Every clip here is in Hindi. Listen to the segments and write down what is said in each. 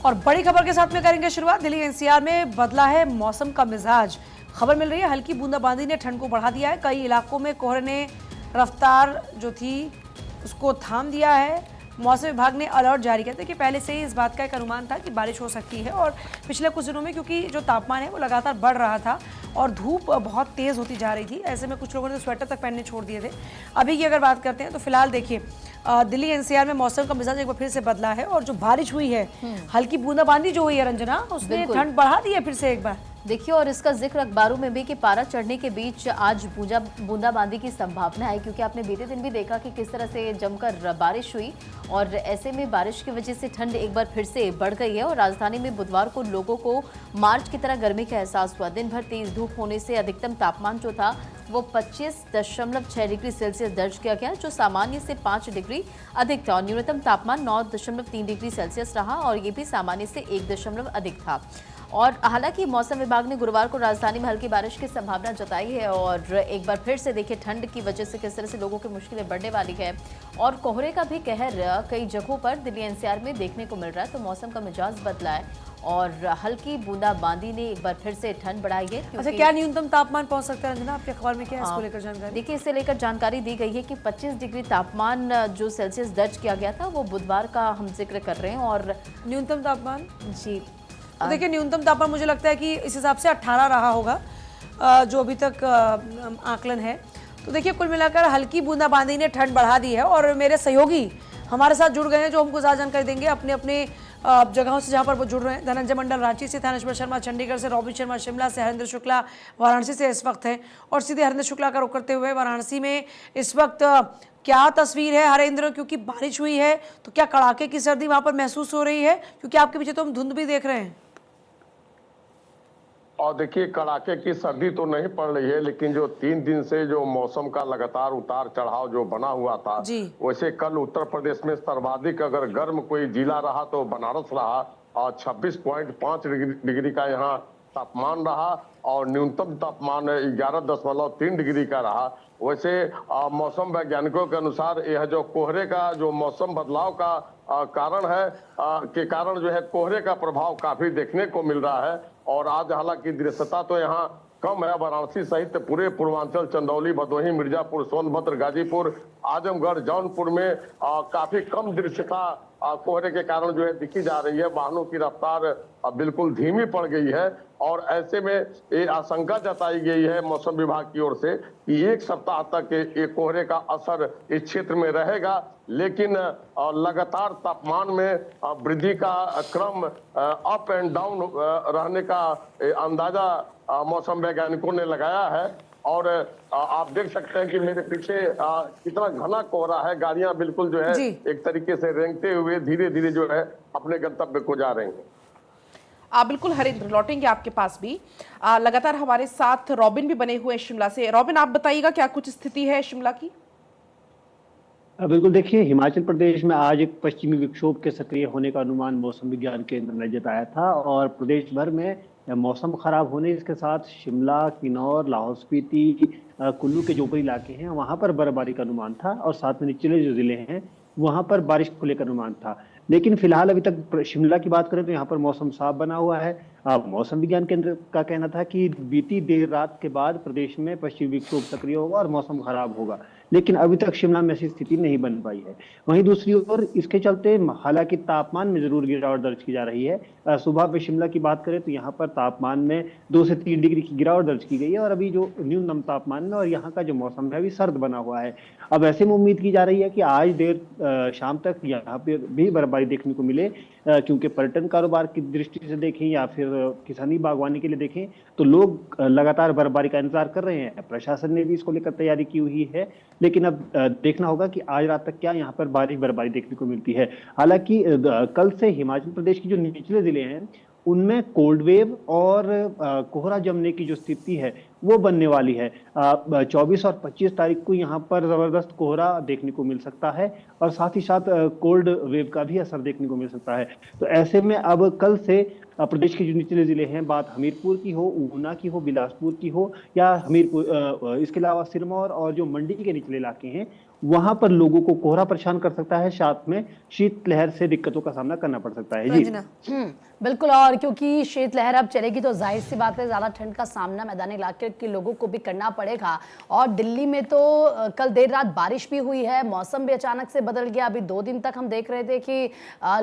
और बड़ी खबर के साथ में करेंगे शुरुआत। दिल्ली एनसीआर में बदला है मौसम का मिजाज। खबर मिल रही है हल्की बूंदाबांदी ने ठंड को बढ़ा दिया है। कई इलाकों में कोहरे ने रफ्तार जो थी उसको थाम दिया है। मौसम विभाग ने अलर्ट जारी किया था कि पहले से ही इस बात का एक अनुमान था कि बारिश हो सकती है। और पिछले कुछ दिनों में क्योंकि जो तापमान है वो लगातार बढ़ रहा था और धूप बहुत तेज़ होती जा रही थी, ऐसे में कुछ लोगों ने स्वेटर तक पहनने छोड़ दिए थे। अभी की अगर बात करते हैं तो फिलहाल देखिए दिल्ली एनसीआर में मौसम का मिजाज एक बार फिर से बदला है और जो बारिश हुई है, हल्की बूंदाबांदी जो हुई है रंजना, उसने ठंड बढ़ा दी है फिर से एक बार। देखिए, और इसका जिक्र अखबारों में भी कि पारा चढ़ने के बीच आज बूंदाबांदी की संभावना है, क्योंकि आपने बीते दिन भी देखा कि किस तरह से जमकर बारिश हुई और ऐसे में बारिश की वजह से ठंड एक बार फिर से बढ़ गई है। और राजधानी में बुधवार को लोगों को मार्च की तरह गर्मी का एहसास हुआ। दिन भर तेज धूप होने से अधिकतम तापमान जो था वो 25.6 डिग्री सेल्सियस दर्ज किया गया, जो सामान्य से 5 डिग्री अधिक था। और न्यूनतम तापमान 9.3 डिग्री सेल्सियस रहा और ये भी सामान्य से 1 अधिक था। और हालांकि मौसम विभाग ने गुरुवार को राजधानी में हल्की बारिश की संभावना जताई है और एक बार फिर से देखिए ठंड की वजह से किस तरह से लोगों की मुश्किलें बढ़ने वाली है। और कोहरे का भी कहर कई जगहों पर दिल्ली एनसीआर में देखने को मिल रहा है। तो मौसम का मिजाज बदला है और हल्की बूंदाबांदी ने एक बार फिर से ठंड बढ़ाई है। अच्छा, क्या न्यूनतम तापमान पहुंच सकता है रंजना? आपके अखबार में क्या है इसको लेकर जानकारी? देखिए, इसे लेकर जानकारी दी गई है कि 25 डिग्री तापमान जो सेल्सियस दर्ज किया गया था वो बुधवार का हम जिक्र कर रहे हैं। और न्यूनतम तापमान जी तो देखिए, न्यूनतम तापमान मुझे लगता है कि इस हिसाब से 18 रहा होगा जो अभी तक आकलन है। तो देखिए, कुल मिलाकर हल्की बूंदाबांदी ने ठंड बढ़ा दी है और मेरे सहयोगी हमारे साथ जुड़ गए हैं जो हमको ज़्यादा जानकारी देंगे अपने अपने जगहों से जहां पर वो जुड़ रहे हैं। धनंजय मंडल रांची से, थानेश्वर शर्मा चंडीगढ़ से, रॉबिन शर्मा शिमला से, हरेंद्र शुक्ला वाराणसी से इस वक्त हैं। और सीधे हरेंद्र शुक्ला का रुख करते हुए वाराणसी में इस वक्त क्या तस्वीर है हरेंद्र? क्योंकि बारिश हुई है तो क्या कड़ाके की सर्दी वहां पर महसूस हो रही है? क्योंकि आपके पीछे तो हम धुंध भी देख रहे हैं। और देखिए, कड़ाके की सर्दी तो नहीं पड़ रही है, लेकिन जो 3 दिन से जो मौसम का लगातार उतार चढ़ाव जो बना हुआ था, वैसे कल उत्तर प्रदेश में सर्वाधिक अगर गर्म कोई जिला रहा तो बनारस रहा और 26.5 डिग्री का यहाँ तापमान रहा और न्यूनतम तापमान 11.3 डिग्री का रहा। वैसे मौसम वैज्ञानिकों के अनुसार यह जो कोहरे का जो मौसम बदलाव का कारण है के कारण जो है कोहरे का प्रभाव काफी देखने को मिल रहा है। और आज हालांकि दृश्यता तो यहाँ कम है। वाराणसी सहित पूरे पूर्वांचल, चंदौली, भदोही, मिर्जापुर, सोनभद्र, गाजीपुर, आजमगढ़, जौनपुर में काफी कम दृश्यता कोहरे के कारण जो है दिखी जा रही है। वाहनों की रफ्तार बिल्कुल धीमी पड़ गई है और ऐसे में ये आशंका जताई गई है मौसम विभाग की ओर से कि 1 सप्ताह तक ये कोहरे का असर इस क्षेत्र में रहेगा। लेकिन लगातार तापमान में वृद्धि का क्रम अप एंड डाउन रहने का अंदाजा मौसम वैज्ञानिकों ने लगाया है। और आप देख सकते हैं कि मेरे पीछे कितना घना कोहरा है। गाड़ियां बिल्कुल जो है एक तरीके से रेंगते हुए धीरे धीरे जो है अपने गंतव्य को जा रही हैं। बिल्कुल हरेंद्र, लौटेंगे आपके पास भी। लगातार हमारे साथ रॉबिन भी बने हुए हैं शिमला से। रॉबिन, आप बताइएगा क्या कुछ स्थिति है शिमला की? बिल्कुल, देखिए, हिमाचल प्रदेश में आज एक पश्चिमी विक्षोभ के सक्रिय होने का अनुमान मौसम विज्ञान केंद्र ने जताया था और प्रदेश भर में मौसम खराब होने इसके साथ शिमला, किन्नौर, लाहौल स्पीति, कुल्लू के जो ऊपरी इलाके हैं वहां पर बर्फबारी का अनुमान था और साथ में निचले जो जिले हैं वहां पर बारिश को लेकर अनुमान था। लेकिन फिलहाल अभी तक शिमला की बात करें तो यहाँ पर मौसम साफ बना हुआ है। मौसम विज्ञान केंद्र का कहना था कि बीती देर रात के बाद प्रदेश में पश्चिमी विक्षोभ सक्रिय होगा और मौसम खराब होगा, लेकिन अभी तक शिमला में ऐसी स्थिति नहीं बन पाई है। वहीं दूसरी ओर इसके चलते हालांकि तापमान में जरूर गिरावट दर्ज की जा रही है। सुबह पे शिमला की बात करें तो यहाँ पर तापमान में 2 से 3 डिग्री की गिरावट दर्ज की गई है और अभी जो न्यूनतम तापमान में और यहाँ का जो मौसम है अभी सर्द बना हुआ है। अब ऐसे में उम्मीद की जा रही है कि आज देर शाम तक यहाँ पे भी बर्फबारी देखने को मिले, क्योंकि पर्यटन कारोबार की दृष्टि से देखें या फिर किसानी बागवानी के लिए देखें तो लोग लगातार बर्फबारी का इंतजार कर रहे हैं। प्रशासन ने भी इसको लेकर तैयारी की हुई है, लेकिन अब देखना होगा कि आज रात तक क्या यहाँ पर बर्फबारी देखने को मिलती है। हालांकि कल से हिमाचल प्रदेश की जो निचले जिले हैं उनमें कोल्ड वेव और कोहरा जमने की जो स्थिति है वो बनने वाली है। 24 और 25 तारीख को यहाँ पर जबरदस्त कोहरा देखने को मिल सकता है और साथ ही साथ कोल्ड वेव का भी असर देखने को मिल सकता है। तो ऐसे में अब कल से प्रदेश के जो निचले जिले हैं, बात हमीरपुर की हो, ऊना की हो, बिलासपुर की हो या हमीरपुर, इसके अलावा सिरमौर और जो मंडी के निचले इलाके हैं वहां पर लोगों को कोहरा परेशान कर सकता है, साथ में शीतलहर से दिक्कतों का सामना करना पड़ सकता है। जी रंजना। बिल्कुल, और क्योंकि शीतलहर अब चलेगी तो जाहिर सी बात है ज़्यादा ठंड का सामना मैदानी इलाके के लोगों को भी करना पड़ेगा। और दिल्ली में तो कल देर रात बारिश भी हुई है, मौसम भी अचानक से बदल गया। अभी 2 दिन तक हम देख रहे थे कि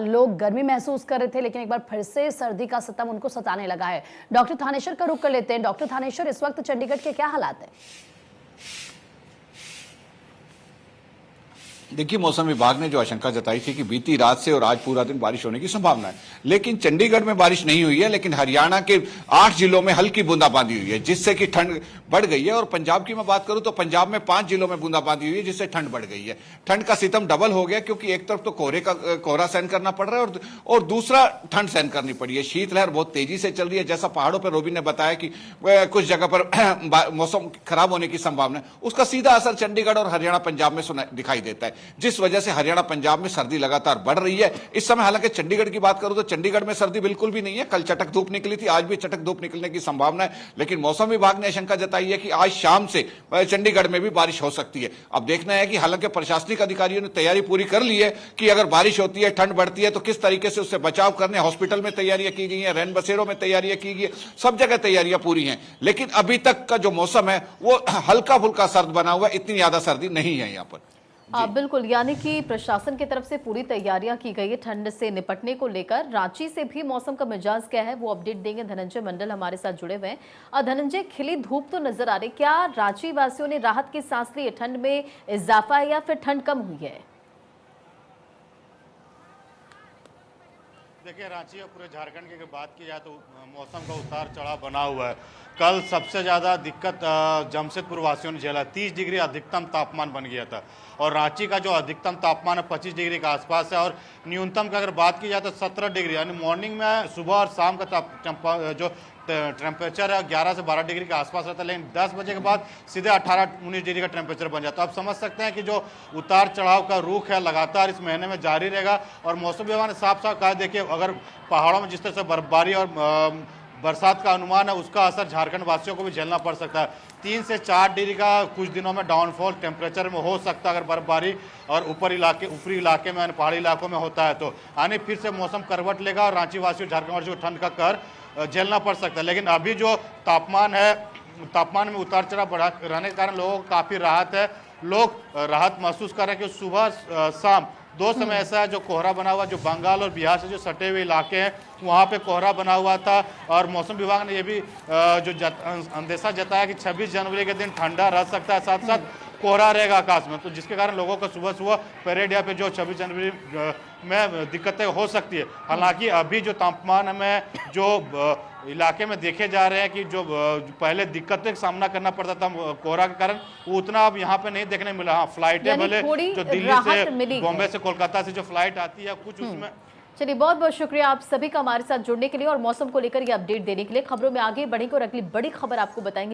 लोग गर्मी महसूस कर रहे थे, लेकिन एक बार फिर से सर्दी का सतम उनको सताने लगा है। डॉक्टर थानेश्वर का रुख कर लेते हैं। डॉक्टर थानेश्वर, इस वक्त चंडीगढ़ के क्या हालात है? देखिए, मौसम विभाग ने जो आशंका जताई थी कि बीती रात से और आज पूरा दिन बारिश होने की संभावना है, लेकिन चंडीगढ़ में बारिश नहीं हुई है, लेकिन हरियाणा के 8 जिलों में हल्की बूंदाबांदी हुई है, जिससे कि ठंड बढ़ गई है। और पंजाब की मैं बात करूं तो पंजाब में 5 जिलों में बूंदाबांदी हुई है, जिससे ठंड बढ़ गई है। ठंड का सितम डबल हो गया, क्योंकि एक तरफ तो कोहरा सहन करना पड़ रहा है और दूसरा ठंड सहन करनी पड़ी है। शीतलहर बहुत तेजी से चल रही है, जैसा पहाड़ों पर रोबी ने बताया कि कुछ जगह पर मौसम खराब होने की संभावना है। उसका सीधा असर चंडीगढ़ और हरियाणा पंजाब में दिखाई देता है, जिस वजह से हरियाणा पंजाब में सर्दी लगातार बढ़ रही है इस समय। हालांकि चंडीगढ़ की बात करूं तो चंडीगढ़ में सर्दी बिल्कुल भी नहीं है। कल चटक धूप निकली थी, आज भी चटक धूप निकलने की संभावना है, लेकिन मौसम विभाग ने आशंका जताई है कि आज शाम से चंडीगढ़ में भी बारिश हो सकती है। अब देखना है कि हालांकि प्रशासनिक अधिकारियों ने तैयारी पूरी कर ली है कि अगर बारिश होती है, ठंड बढ़ती है, तो किस तरीके से उससे बचाव करने। हॉस्पिटल में तैयारियां की गई हैं, रैन बसेरों में तैयारियां की गई है, सब जगह तैयारियां पूरी हैं, लेकिन अभी तक का जो मौसम है वो हल्का फुल्का सर्द बना हुआ है, इतनी ज्यादा सर्दी नहीं है यहाँ पर। बिल्कुल, यानी कि प्रशासन की तरफ से पूरी तैयारियां की गई है ठंड से निपटने को लेकर। रांची से भी मौसम का मिजाज क्या है वो अपडेट देंगे धनंजय मंडल, हमारे साथ जुड़े हुए हैं। धनंजय, खिली धूप तो नजर आ रही, क्या रांची वासियों ने राहत की सांस ली है? ठंड में इजाफा है या फिर ठंड कम हुई है? देखिए, रांची और पूरे झारखंड की अगर बात की जाए तो मौसम का उतार चढ़ाव बना हुआ है। कल सबसे ज़्यादा दिक्कत जमशेदपुर वासियों ने झेला। 30 डिग्री अधिकतम तापमान बन गया था, और रांची का जो अधिकतम तापमान है 25 डिग्री के आसपास है, और न्यूनतम का अगर बात की जाए तो 17 डिग्री, यानी मॉर्निंग में सुबह और शाम का जो टेम्परेचर है 11 से 12 डिग्री के आसपास रहता है, लेकिन 10 बजे के बाद सीधे 18-19 डिग्री का टेम्परेचर बन जाता है। आप समझ सकते हैं कि जो उतार चढ़ाव का रुख है लगातार इस महीने में जारी रहेगा। और मौसम विभाग ने साफ साफ कहा, देखिए अगर पहाड़ों में जिस तरह से बर्फबारी और बरसात का अनुमान है, उसका असर झारखंड वासियों को भी झेलना पड़ सकता है। 3 से 4 डिग्री का कुछ दिनों में डाउनफॉल टेम्परेचर में हो सकता है अगर बर्फबारी और ऊपरी इलाके में पहाड़ी इलाकों में होता है तो। आने फिर से मौसम करवट लेगा और रांची वासियों झारखंड वासियों को ठंड का कहर झेलना पड़ सकता है। लेकिन अभी जो तापमान में उतार चढ़ाव बढ़ा रहने के कारण लोगों को काफ़ी राहत है। लोग राहत महसूस कर रहे हैं कि सुबह शाम 2 समय ऐसा है जो कोहरा बना हुआ, जो बंगाल और बिहार से जो सटे हुए इलाके हैं वहाँ पे कोहरा बना हुआ था। और मौसम विभाग ने ये भी अंदेशा जताया कि 26 जनवरी के दिन ठंडा रह सकता है, साथ साथ कोहरा रहेगा आकाश में, तो जिसके कारण लोगों को सुबह सुबह परेड या पे जो 26 जनवरी में दिक्कतें हो सकती है। हालांकि अभी जो तापमान में जो इलाके में देखे जा रहे हैं कि जो पहले दिक्कतें का सामना करना पड़ता था कोहरा के कारण, वो उतना अब यहाँ पे नहीं देखने मिला। हाँ, फ्लाइटें भले जो दिल्ली से बॉम्बे से कोलकाता से जो फ्लाइट आती है कुछ उसमें। चलिए, बहुत बहुत शुक्रिया आप सभी का हमारे साथ जुड़ने के लिए और मौसम को लेकर ये अपडेट देने के लिए। खबरों में आगे बढ़ेंगे और अगली बड़ी खबर आपको बताएंगे।